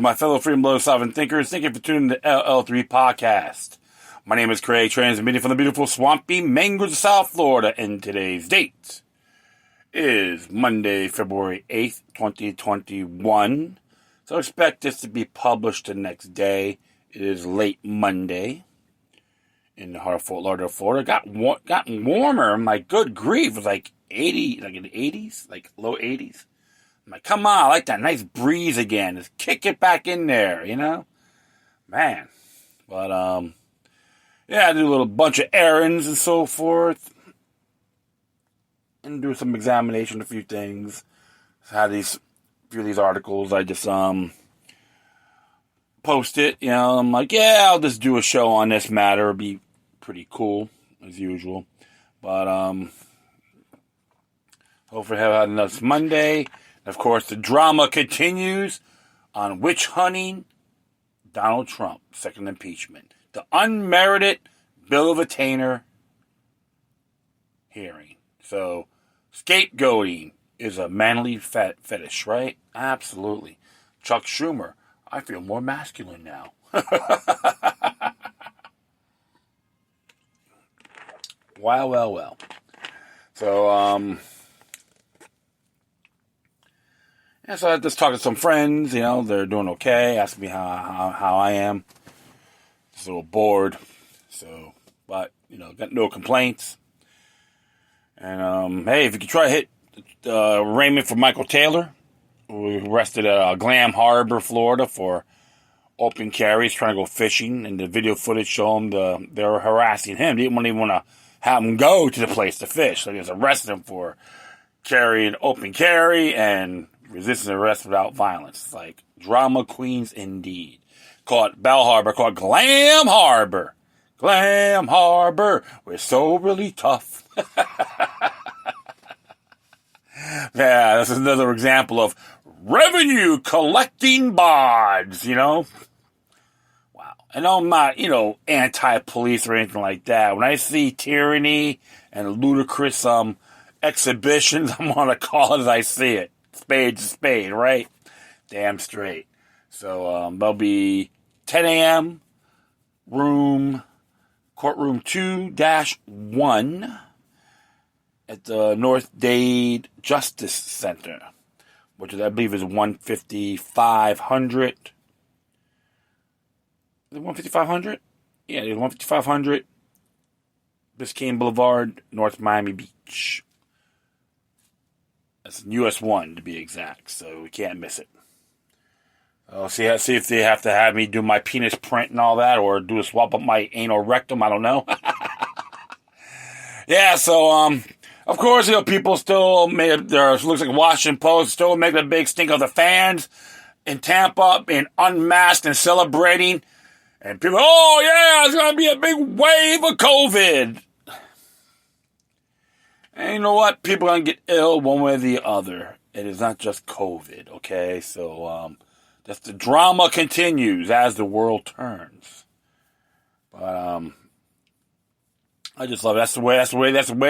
my fellow freedom loving sovereign thinkers. Thank you for tuning in to LL3 Podcast. My name is Craig, transmitting from the beautiful swampy mangroves of South Florida, and today's date is Monday, February 8th, 2021. So expect this to be published the next day. It is late Monday in the heart of Fort Lauderdale, Florida. Gotten warmer. My good grief, it was like 80, like in the 80s, like low 80s. I'm like, come on, I like that nice breeze again. Just kick it back in there, you know? Man. But, yeah, I do a little bunch of errands and so forth. And do some examination of a few things. I had a few of these articles I just, post it, you know. I'm like, yeah, I'll just do a show on this matter. It'll be pretty cool, as usual. But, hopefully have had enough Monday. Of course, the drama continues on witch hunting Donald Trump, second impeachment. The unmerited bill of attainder hearing. So, scapegoating is a manly fetish, right? Absolutely. Chuck Schumer, I feel more masculine now. Well. So, yeah, so I just talked to some friends, you know, they're doing okay, asked me how I am. Just a little bored. So, but, you know, got no complaints. And, hey, if you could try to hit arraignment for Michael Taylor, who was arrested at Glam Harbor, Florida for open carry. He's trying to go fishing, and the video footage showed him they were harassing him. They didn't even want to have him go to the place to fish. So they just arrested him for carrying open carry and resisting arrest without violence. It's like drama queens indeed. Called Bell Harbor, called Glam Harbor. Glam Harbor, we're so really tough. Yeah, this is another example of revenue collecting bards, you know? Wow. And I'm not, you know, anti-police or anything like that. When I see tyranny and ludicrous exhibitions, I'm going to call it as I see it. Spade's a spade, right? Damn straight. So there'll be 10 a.m., courtroom 2-1 at the North Dade Justice Center, which I believe is 15500. Is it 15500? Yeah, it's 15500 Biscayne Boulevard, North Miami Beach. That's US 1 to be exact, so we can't miss it. I'll see if they have to have me do my penis print and all that, or do a swap up my anal rectum. I don't know. Yeah, so of course, you know, people still looks like Washington Post still making a big stink of the fans in Tampa being unmasked and celebrating, and people, oh yeah, it's gonna be a big wave of COVID. And you know what? People are going to get ill one way or the other. It is not just COVID, okay? So, that's the drama continues as the world turns. But, I just love it. That's the way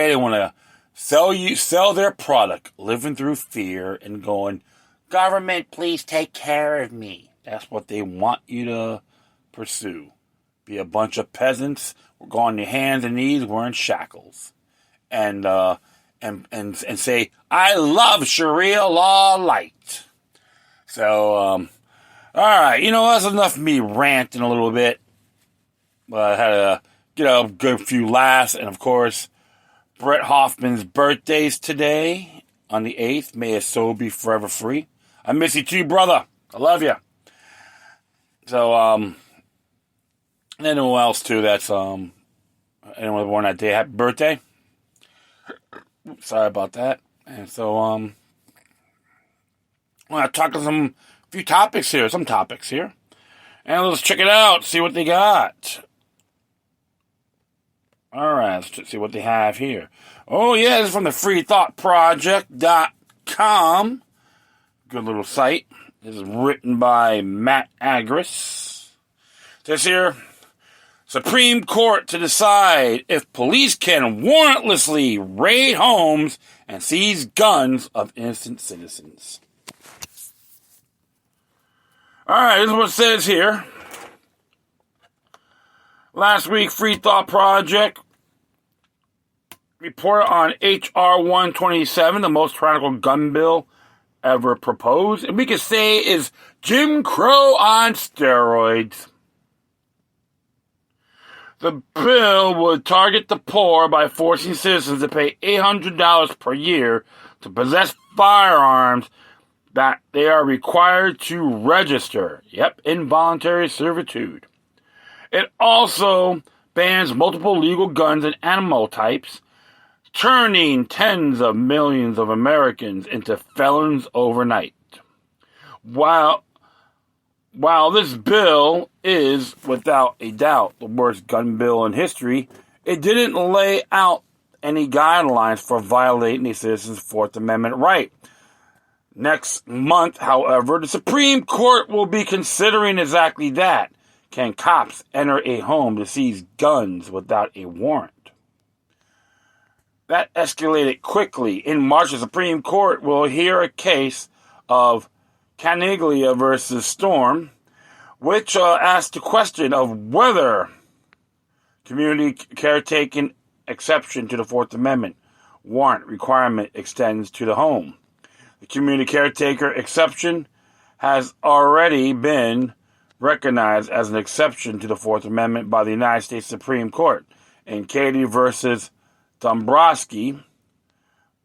they want to sell their product. Living through fear and going, government, please take care of me. That's what they want you to pursue. Be a bunch of peasants. We're going on your hands and knees wearing shackles. And say, I love Sharia law light. So, all right, you know, that's enough of me ranting a little bit. But I had to get a good few laughs. And, of course, Brett Hoffman's birthday's today on the 8th. May his soul be forever free. I miss you too, brother. I love you. So, and anyone else, too, that's, anyone born that day, happy birthday. Sorry about that. And so, I want to talk to some topics here. And let's check it out, see what they got. All right, let's see what they have here. Oh, yeah, this is from the freethoughtproject.com. Good little site. This is written by Matt Agris. It says here, Supreme Court to decide if police can warrantlessly raid homes and seize guns of innocent citizens. All right, this is what it says here. Last week, Free Thought Project reported on H.R. 127, the most tyrannical gun bill ever proposed. And we could say is Jim Crow on steroids. The bill would target the poor by forcing citizens to pay $800 per year to possess firearms that they are required to register. Yep, involuntary servitude. It also bans multiple legal guns and ammo types, turning tens of millions of Americans into felons overnight. While this bill is, without a doubt, the worst gun bill in history, it didn't lay out any guidelines for violating a citizen's Fourth Amendment right. Next month, however, the Supreme Court will be considering exactly that. Can cops enter a home to seize guns without a warrant? That escalated quickly. In March, the Supreme Court will hear a case of Caniglia versus Storm, which asked the question of whether community caretaking exception to the Fourth Amendment warrant requirement extends to the home. The community caretaker exception has already been recognized as an exception to the Fourth Amendment by the United States Supreme Court. In Katie versus Dombrowski,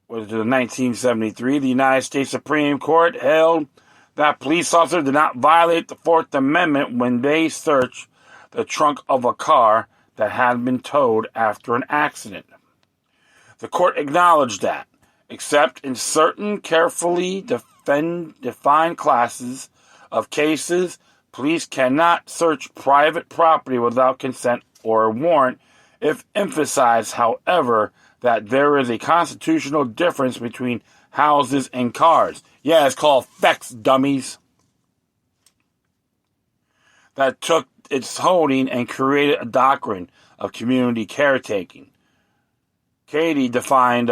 which was in 1973, the United States Supreme Court held that police officers did not violate the Fourth Amendment when they searched the trunk of a car that had been towed after an accident. The court acknowledged that, except in certain carefully defined classes of cases, police cannot search private property without consent or a warrant. If emphasized, however, that there is a constitutional difference between houses and cars. Yeah, it's called facts, dummies. That took its holding and created a doctrine of community caretaking. Katie defined,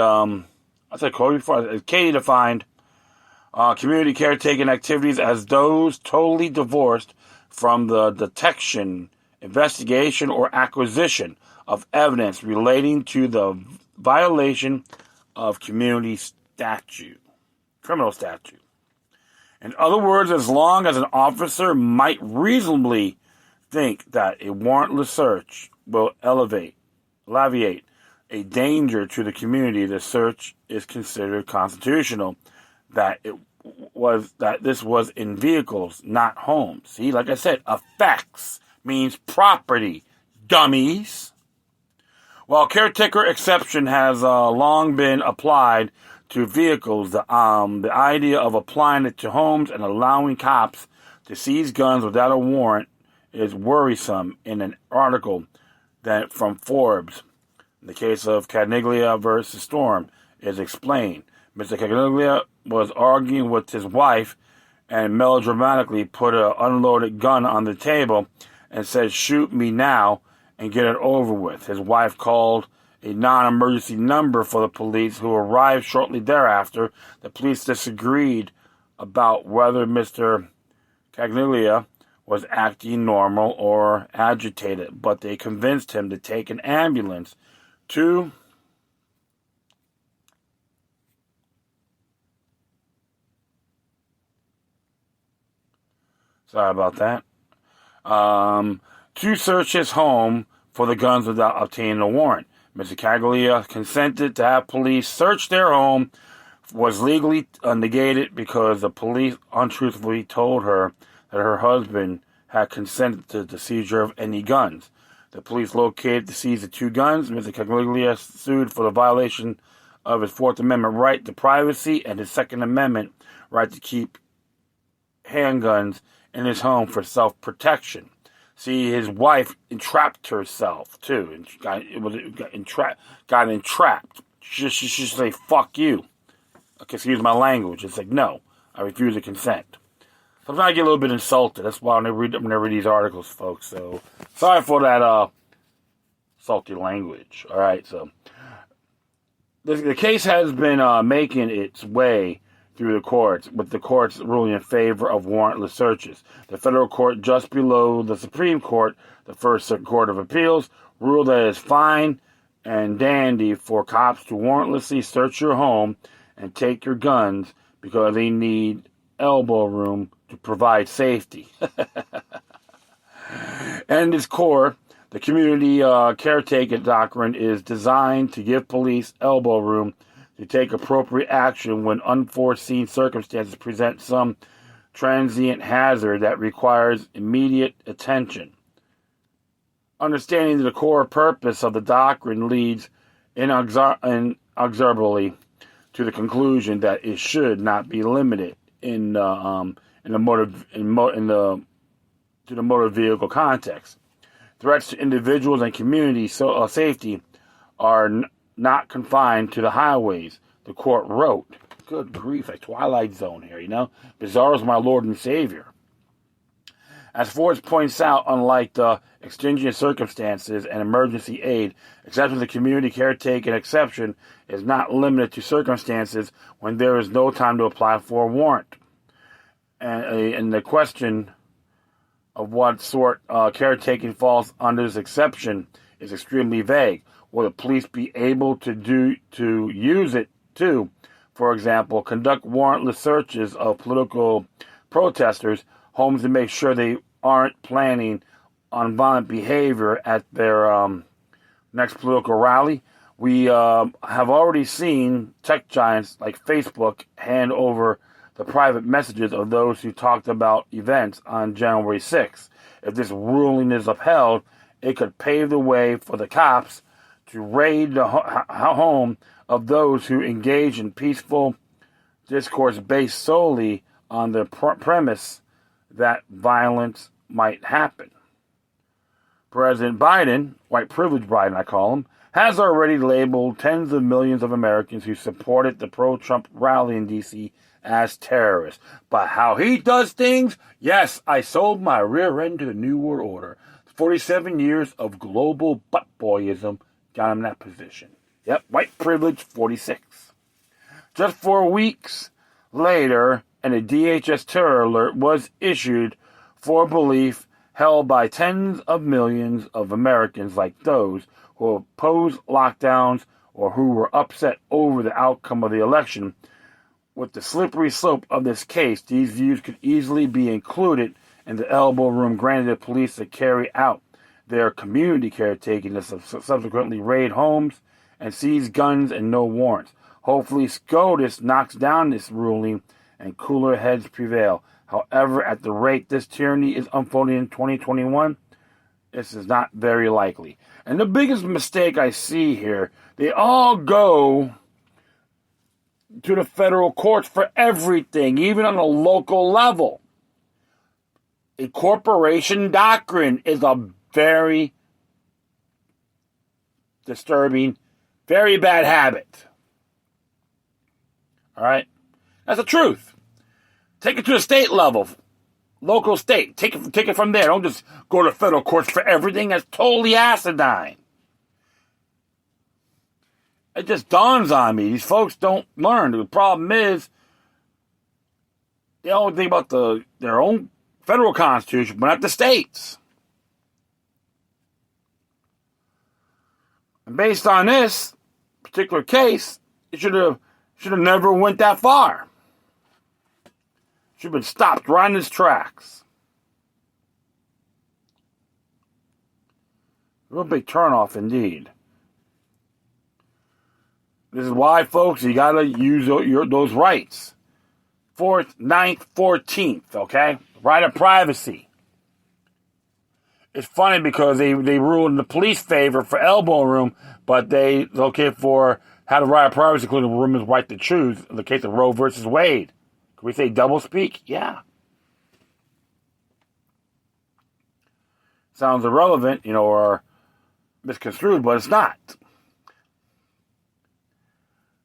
community caretaking activities as those totally divorced from the detection, investigation, or acquisition of evidence relating to the violation of criminal statute. In other words, as long as an officer might reasonably think that a warrantless search will alleviate a danger to the community, the search is considered constitutional. That this was in vehicles, not homes. See, like I said, effects means property, dummies. While caretaker exception has long been applied to vehicles, the idea of applying it to homes and allowing cops to seize guns without a warrant is worrisome. In an article from Forbes, in the case of Caniglia versus Storm, is explained. Mr. Caniglia was arguing with his wife and melodramatically put an unloaded gun on the table and said, "Shoot me now and get it over with." His wife called a non-emergency number for the police, who arrived shortly thereafter. The police disagreed about whether Mr. Caniglia was acting normal or agitated, but they convinced him to take an ambulance to to search his home for the guns without obtaining a warrant. Mr. Caniglia consented to have police search their home, was legally negated because the police untruthfully told her that her husband had consented to the seizure of any guns. The police located to seize the two guns. Mr. Caniglia sued for the violation of his Fourth Amendment right to privacy and his Second Amendment right to keep handguns in his home for self-protection. See, his wife entrapped herself too, and she got entrapped. She say, "Fuck you." Okay, excuse my language. It's like, no, I refuse to consent. Sometimes I get a little bit insulted. That's why I'm gonna read these articles, folks. So sorry for that salty language. All right, so the case has been making its way through the courts, with the courts ruling in favor of warrantless searches. The federal court just below the Supreme Court, the First Circuit Court of Appeals, ruled that it is fine and dandy for cops to warrantlessly search your home and take your guns because they need elbow room to provide safety. And its core, the community caretaker doctrine is designed to give police elbow room to take appropriate action when unforeseen circumstances present some transient hazard that requires immediate attention. Understanding the core purpose of the doctrine leads inexorably to the conclusion that it should not be limited to the motor vehicle context. Threats to individuals and community safety are not confined to the highways, the court wrote. Good grief, like Twilight Zone here, you know? Bizarre is my Lord and Savior. As Ford points out, unlike the exigent circumstances and emergency aid, exception to the community caretaking exception is not limited to circumstances when there is no time to apply for a warrant. And the question of what sort caretaking falls under this exception is extremely vague. Will the police be able to use it to, for example, conduct warrantless searches of political protesters' homes to make sure they aren't planning on violent behavior at their next political rally? We have already seen tech giants like Facebook hand over the private messages of those who talked about events on January 6th. If this ruling is upheld, it could pave the way for the cops to raid the home of those who engage in peaceful discourse based solely on the premise that violence might happen. President Biden, white privilege Biden I call him, has already labeled tens of millions of Americans who supported the pro-Trump rally in D.C. as terrorists. But how he does things, yes, I sold my rear end to the New World Order. 47 years of global buttboyism got him in that position. Yep, white privilege 46. Just 4 weeks later, and a DHS terror alert was issued for belief held by tens of millions of Americans like those who opposed lockdowns or who were upset over the outcome of the election. With the slippery slope of this case, these views could easily be included in the elbow room granted to police to carry out their community caretaking to subsequently raid homes and seize guns and no warrants. Hopefully SCOTUS knocks down this ruling and cooler heads prevail. However, at the rate this tyranny is unfolding in 2021, this is not very likely. And the biggest mistake I see here, they all go to the federal courts for everything, even on a local level. A corporation doctrine is a very disturbing, very bad habit. All right? That's the truth. Take it to the state level, local state. Take it from there. Don't just go to federal courts for everything. That's totally asinine. It just dawns on me. These folks don't learn. The problem is they only think about their own federal constitution, but not the states. And based on this particular case, it should have never went that far. Should have been stopped right in its tracks. Real big turnoff indeed. This is why, folks, you got to use those rights. 4th, 9th, 14th, okay? Right of privacy. It's funny because they ruled in the police favor for elbow room, but it's okay for how the right of privacy, including women's right to choose, in the case of Roe versus Wade. Can we say doublespeak? Yeah. Sounds irrelevant, or misconstrued, but it's not.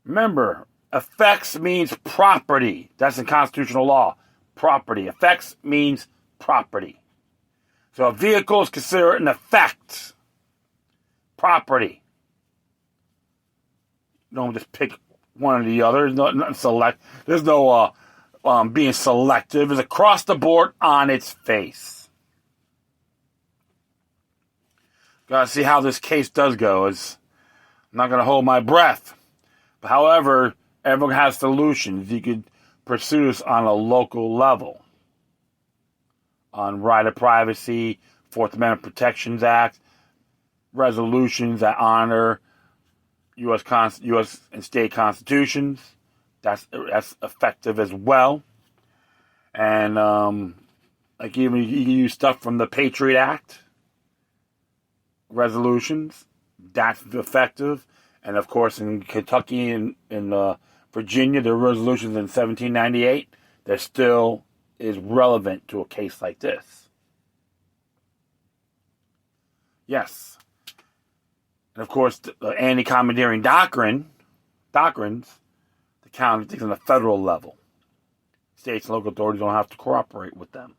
Remember, effects means property. That's in constitutional law. Property. Effects means property. So a vehicle is considered an effect. Property. You don't just pick one or the other. There's no being selective. It's across the board on its face. Gotta see how this case does go. I'm not gonna hold my breath. But however, everyone has solutions. You could pursue this on a local level. On right of privacy, Fourth Amendment Protections Act, resolutions that honor U.S. and state constitutions. That's effective as well. And like even you can use stuff from the Patriot Act resolutions. That's effective. And of course, in Kentucky and in Virginia, there were resolutions in 1798 that still is relevant to a case like this. Yes. And of course, the anti-commandeering doctrines, the county things on the federal level. States and local authorities don't have to cooperate with them.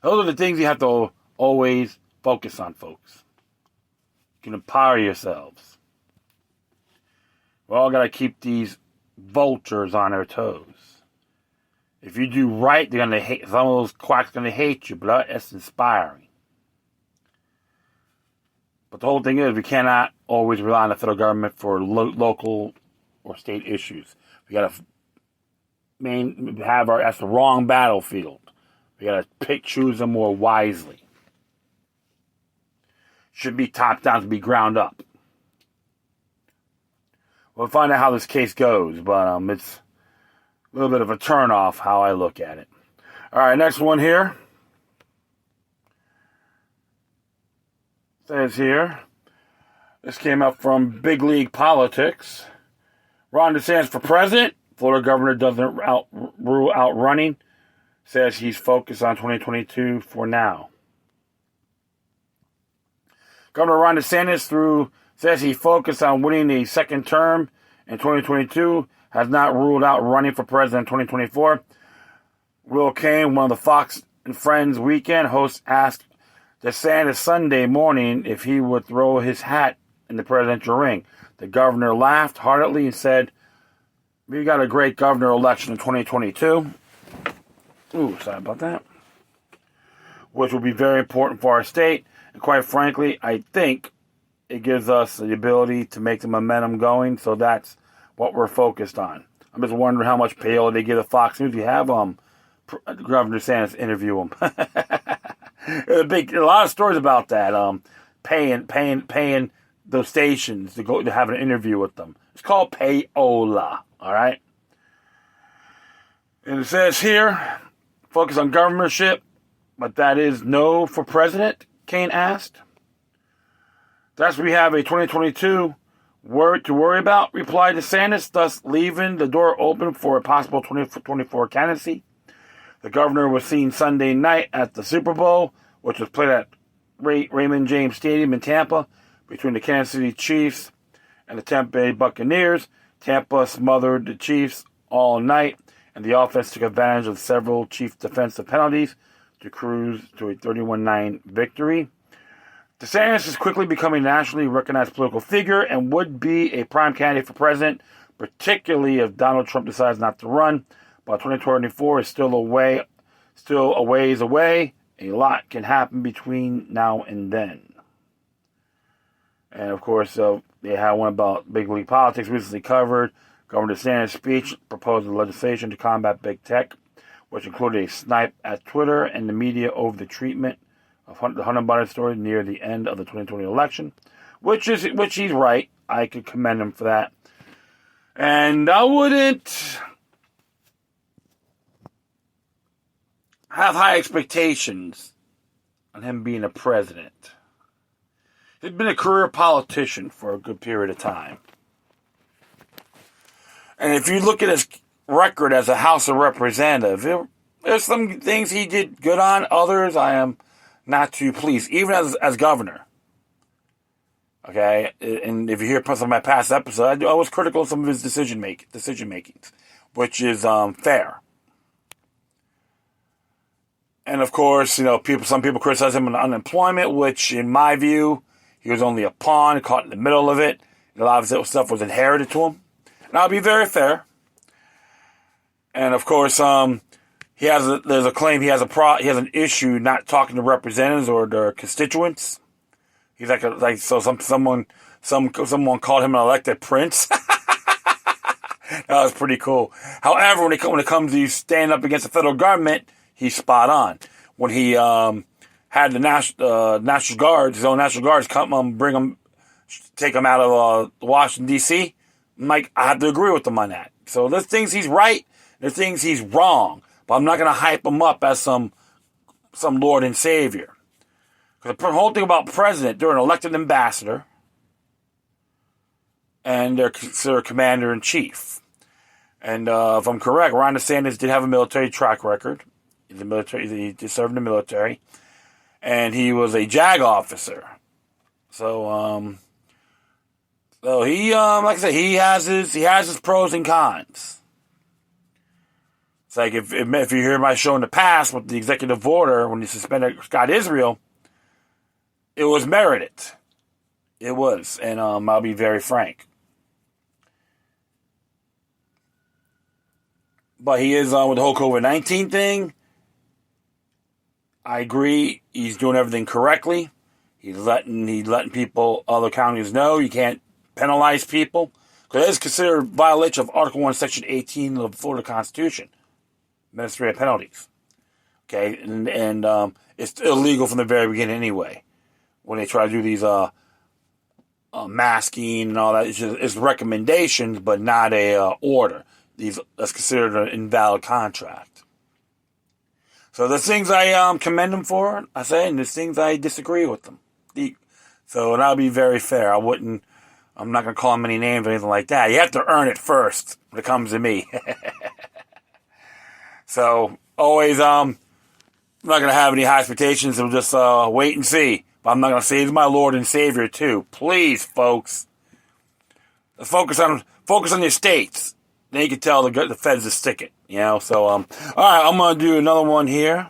Those are the things you have to always focus on, folks. You can empower yourselves. We all got to keep these vultures on their toes. If you do right, they're going to hate. Some of those quacks going to hate you, but that's inspiring. But the whole thing is, we cannot always rely on the federal government for local or state issues. We got to that's the wrong battlefield. We got to choose them more wisely. Should be top down to be ground up. We'll find out how this case goes, but it's a little bit of a turnoff how I look at it. All right, next one here. Says here, this came up from Big League Politics. Ron DeSantis for president. Florida governor doesn't rule out running. Says he's focused on 2022 for now. Governor Ron DeSantis says he focused on winning a second term in 2022. Has not ruled out running for president in 2024. Will Cain, one of the Fox and Friends weekend hosts, asked DeSantis Sunday morning if he would throw his hat in the presidential ring. The governor laughed heartily and said, "We got a great governor election in 2022. Ooh, sorry about that. Which will be very important for our state. And quite frankly, I think it gives us the ability to make the momentum going. So that's what we're focused on." I'm just wondering how much payola they give the Fox News. You have Governor DeSantis interview him. A lot of stories about that. Paying those stations to go to have an interview with them. It's called payola. All right. And it says here, focus on governorship, but that is no for president. Cain asked. Thus, we have a 2022 word to worry about, replied DeSantis, thus leaving the door open for a possible 2024 candidacy. The governor was seen Sunday night at the Super Bowl, which was played at Raymond James Stadium in Tampa between the Kansas City Chiefs and the Tampa Bay Buccaneers. Tampa smothered the Chiefs all night, and the offense took advantage of several Chiefs defensive penalties to cruise to a 31-9 victory. DeSantis is quickly becoming a nationally recognized political figure and would be a prime candidate for president, particularly if Donald Trump decides not to run. But 2024 is still a ways away. A lot can happen between now and then. And of course, they had one about Big League Politics recently covered. Governor DeSantis' speech proposed legislation to combat big tech, which included a snipe at Twitter and the media over the treatment of the Hunter Biden story near the end of the 2020 election, which he's right. I could commend him for that. And I wouldn't have high expectations on him being a president. He's been a career politician for a good period of time. And if you look at his record as a House of Representative, there's some things he did good on. Others I am not too pleased, even as governor. Okay? And if you hear some of my past episodes, I was critical of some of his decision makings, which is fair. And of course, some people criticize him on unemployment, which in my view, he was only a pawn caught in the middle of it. A lot of his stuff was inherited to him. And I'll be very fair. And of course, there's a claim he has an issue not talking to representatives or their constituents. He's someone called him an elected prince. That was pretty cool. However, when it comes to standing up against the federal government, he's spot on. When he had the National Guards, his own National Guards, come take him out of Washington D.C., I have to agree with him on that. So there's things he's right, there's things he's wrong, but I'm not going to hype him up as some Lord and Savior. Because the whole thing about president, they're an elected ambassador, and they're considered commander in chief. And if I'm correct, Ron DeSantis did have a military track record. He served in the military, and he was a JAG officer. So he, like I said, he has his pros and cons. It's like if you hear my show in the past with the executive order when he suspended Scott Israel, it was merited. It was, and I'll be very frank. But he is with the whole COVID-19 thing. I agree. He's doing everything correctly. He's letting people, other counties know you can't penalize people. Because it is considered a violation of Article 1, Section 18 of the Florida Constitution. Administrative penalties. Okay? And it's illegal from the very beginning anyway. When they try to do these masking and all that, it's recommendations, but not a order. That's considered an invalid contract. So there's things I commend him for, I say, and there's things I disagree with them. So, and I'll be very fair. I'm not going to call him any names or anything like that. You have to earn it first when it comes to me. So, always, I'm not going to have any high expectations. I'll just wait and see. But I'm not going to say he's my Lord and Savior, too. Please, folks. Let's focus on your states. Then you can tell the feds are sticking, So, all right, I'm going to do another one here.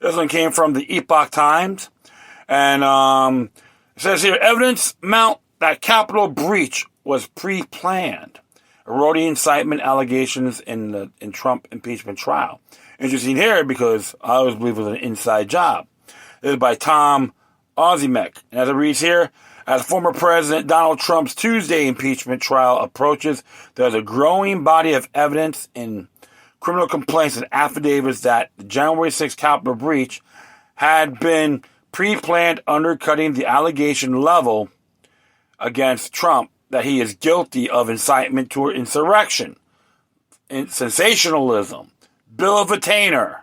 This one came from the Epoch Times. And it says here, evidence mount that Capitol breach was pre-planned. Eroding incitement allegations in Trump impeachment trial. Interesting here because I always believe it was an inside job. This is by Tom Ozimek. And as it reads here, as former President Donald Trump's Tuesday impeachment trial approaches, there's a growing body of evidence in criminal complaints and affidavits that the January 6th Capitol breach had been pre-planned, undercutting the allegation level against Trump that he is guilty of incitement to insurrection, sensationalism, bill of attainder,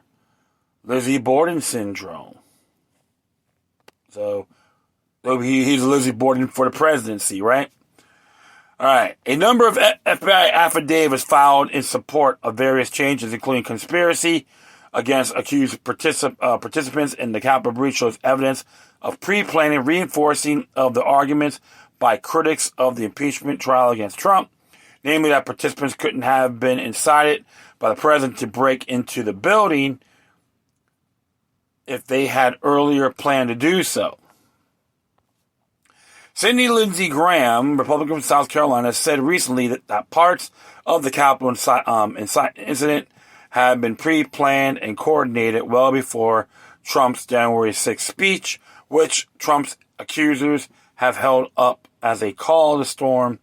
Lizzie Borden syndrome. So he's Lizzie Borden for the presidency, right? All right. A number of FBI affidavits filed in support of various changes, including conspiracy against accused participants in the Capitol breach, shows evidence of pre-planning, reinforcing of the arguments by critics of the impeachment trial against Trump, namely that participants couldn't have been incited by the president to break into the building if they had earlier planned to do so. Cindy Lindsey Graham, Republican from South Carolina, said recently that parts of the Capitol incident had been pre-planned and coordinated well before Trump's January 6th speech, which Trump's accusers have held up as a call to storm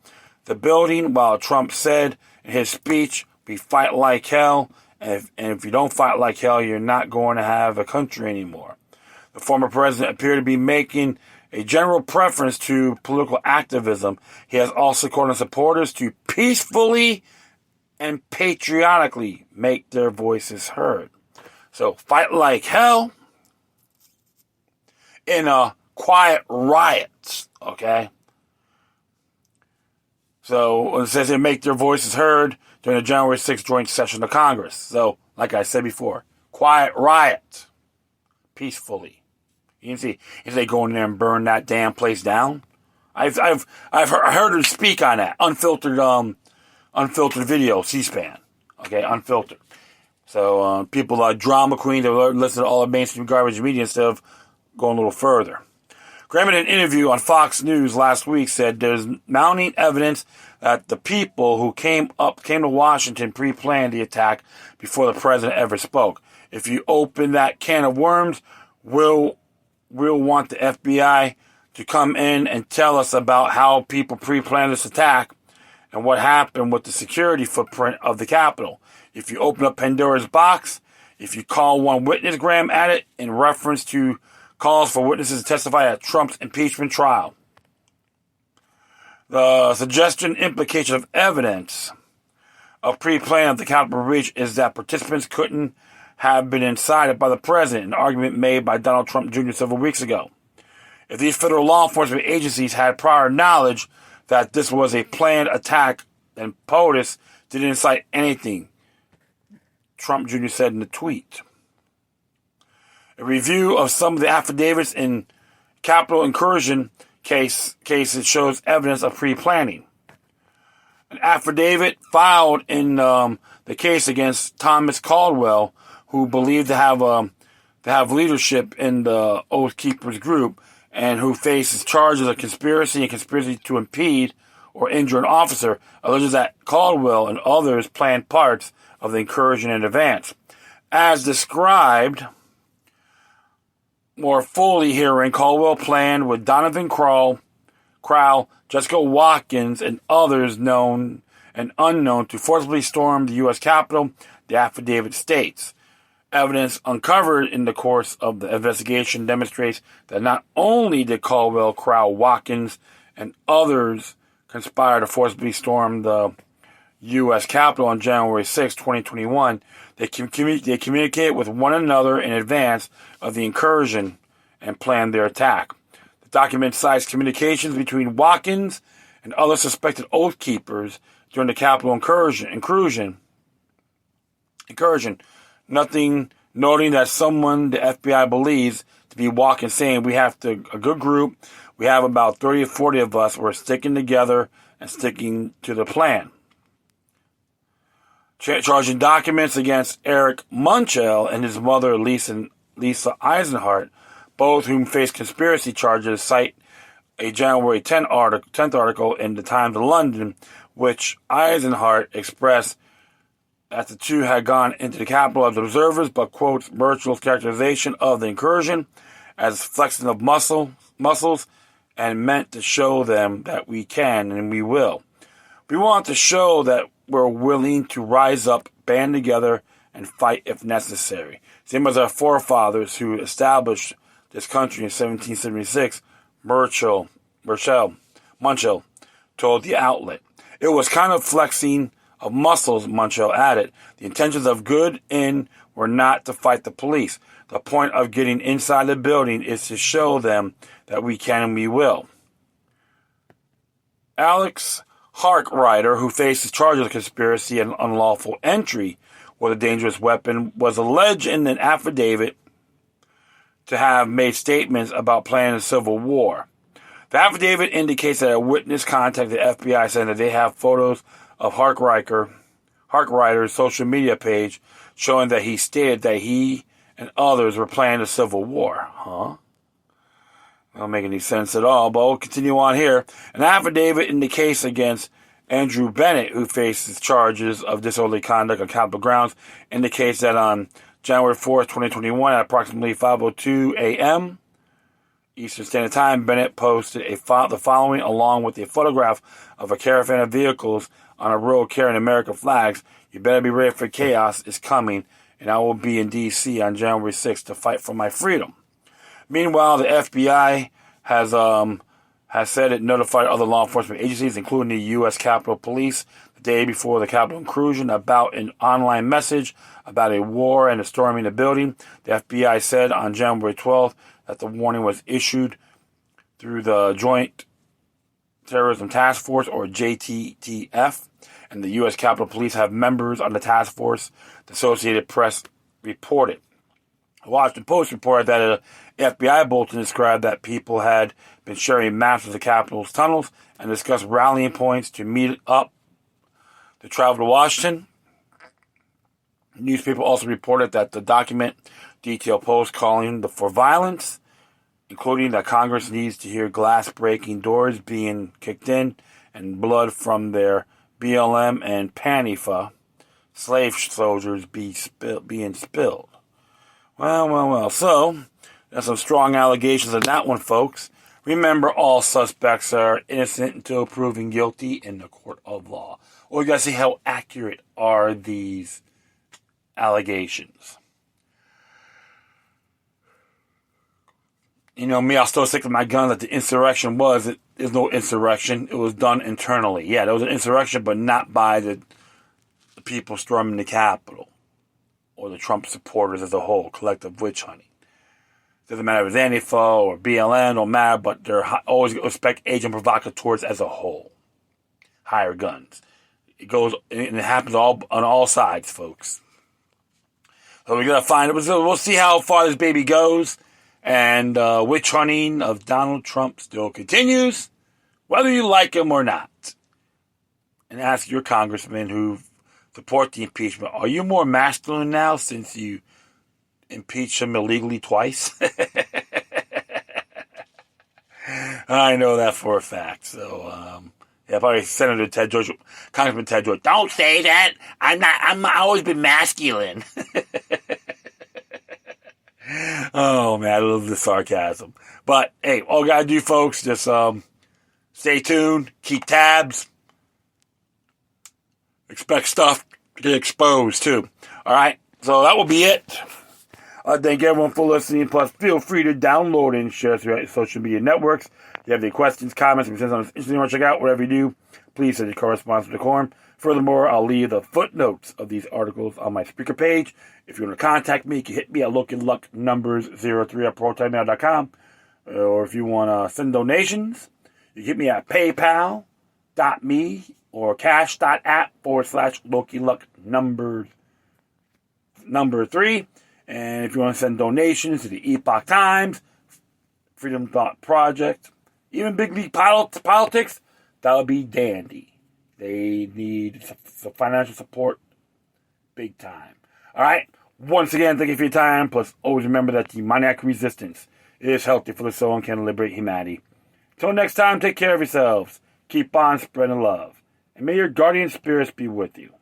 the building, while Trump said in his speech, "We fight like hell, and if you don't fight like hell, you're not going to have a country anymore." The former president appeared to be making a general preference to political activism. He has also called on supporters to peacefully and patriotically make their voices heard. So fight like hell in a quiet riots, okay? So it says they make their voices heard during the January 6th joint session of Congress. So, like I said before, quiet riot, peacefully. You can see if they go in there and burn that damn place down. I've heard her speak on that unfiltered video, C-SPAN. Okay, unfiltered. So people like drama queens that listen to all the mainstream garbage media instead of going a little further. Graham, in an interview on Fox News last week, said there's mounting evidence that the people who came to Washington pre-planned the attack before the president ever spoke. If you open that can of worms, we'll want the FBI to come in and tell us about how people pre-planned this attack and what happened with the security footprint of the Capitol. If you open up Pandora's box, if you call one witness, Graham, at it in reference to calls for witnesses to testify at Trump's impeachment trial. The suggestion implication of evidence of pre-plan of the Capitol breach is that participants couldn't have been incited by the president, an argument made by Donald Trump Jr. several weeks ago. If these federal law enforcement agencies had prior knowledge that this was a planned attack, then POTUS didn't incite anything, Trump Jr. said in the tweet. A review of some of the affidavits in Capitol incursion cases shows evidence of pre-planning. An affidavit filed in the case against Thomas Caldwell, who believed to have leadership in the Oath Keepers group, and who faces charges of conspiracy and conspiracy to impede or injure an officer, alleges that Caldwell and others planned parts of the incursion in advance. As described more fully herein, Caldwell planned with Donovan Crowell, Jessica Watkins, and others known and unknown to forcibly storm the U.S. Capitol, the affidavit states. Evidence uncovered in the course of the investigation demonstrates that not only did Caldwell, Crowell, Watkins, and others conspire to forcibly storm the U.S. Capitol on January 6, 2021, they communicated with one another in advance of the incursion and planned their attack. The document cites communications between Watkins and other suspected Oath Keepers during the Capitol incursion. Nothing noting that someone the FBI believes to be Watkins, saying a good group, we have about 30 or 40 of us, we're sticking together and sticking to the plan. Charging documents against Eric Munchell and his mother Lisa Eisenhart, both whom face conspiracy charges, cite a January 10th article in the Times of London, which Eisenhart expressed that the two had gone into the Capitol as observers, but quotes Burchell's characterization of the incursion as flexing of muscles and meant to show them that we can and we will. We want to show that we're willing to rise up, band together, and fight if necessary. Same as our forefathers who established this country in 1776, Munchell told the outlet. It was kind of flexing of muscles, Munchell added. The intentions of good in were not to fight the police. The point of getting inside the building is to show them that we can and we will. Alex Harkrider, who faces charges of conspiracy and unlawful entry with a dangerous weapon, was alleged in an affidavit to have made statements about planning a civil war. The affidavit indicates that a witness contacted the FBI saying that they have photos of Harkrider's social media page showing that he stated that he and others were planning a civil war. Don't make any sense at all, but we'll continue on here. An affidavit in the case against Andrew Bennett, who faces charges of disorderly conduct on Capitol grounds, indicates that on January 4th, 2021, at approximately 5:02 a.m. Eastern Standard Time, Bennett posted the following along with a photograph of a caravan of vehicles on a road carrying American flags. You better be ready for chaos is coming, and I will be in D.C. on January 6th to fight for my freedom. Meanwhile, the FBI has said it notified other law enforcement agencies, including the U.S. Capitol Police, the day before the Capitol incursion about an online message about a war and a storming the building. The FBI said on January 12th that the warning was issued through the Joint Terrorism Task Force, or JTTF, and the U.S. Capitol Police have members on the task force, the Associated Press reported. The Washington Post reported that an FBI bulletin described that people had been sharing maps of the Capitol's tunnels and discussed rallying points to meet up to travel to Washington. The newspaper also reported that the document detailed posts calling for violence including that Congress needs to hear glass-breaking doors being kicked in and blood from their BLM and Panifa slave soldiers being spilled. Well. So, there's some strong allegations on that one, folks. Remember, all suspects are innocent until proven guilty in the court of law. Well, you gotta see how accurate are these allegations. You know, me, I'll still stick to my gun that the insurrection is no insurrection. It was done internally. Yeah, there was an insurrection, but not by the people storming the Capitol or the Trump supporters as a whole, collective witch hunting. Doesn't matter if it's Antifa or BLM, don't matter, but they're always respect agent provocateurs as a whole. Hire guns. It goes, and it happens on all sides, folks. So we gotta find it. We'll see how far this baby goes. And witch hunting of Donald Trump still continues, whether you like him or not. And ask your congressmen who support the impeachment, are you more masculine now since you impeached him illegally twice? I know that for a fact. So, yeah, probably Senator Ted George, Congressman Ted George, don't say that. I'm always been masculine. Oh, man, I love the sarcasm. But, hey, all you got to do, folks, just stay tuned, keep tabs, expect stuff to get exposed, too. All right, so that will be it. Thank everyone for listening. Plus, feel free to download and share through social media networks. If you have any questions, comments, if you want to check out, whatever you do, please send your correspondence to the Quorum. Furthermore, I'll leave the footnotes of these articles on my speaker page. If you want to contact me, you can hit me at lookandlucknumbers03@protonmail.com. Or if you want to send donations, you can hit me at paypal.me or cash.app/LookandLuckNumbers3. And if you want to send donations to the Epoch Times, Freedom Thought Project, even Big League Politics, that would be dandy. They need some financial support big time. All right? Once again, thank you for your time. Plus, always remember that the demoniac resistance is healthy for the soul and can liberate humanity. Until next time, take care of yourselves. Keep on spreading love. And may your guardian spirits be with you.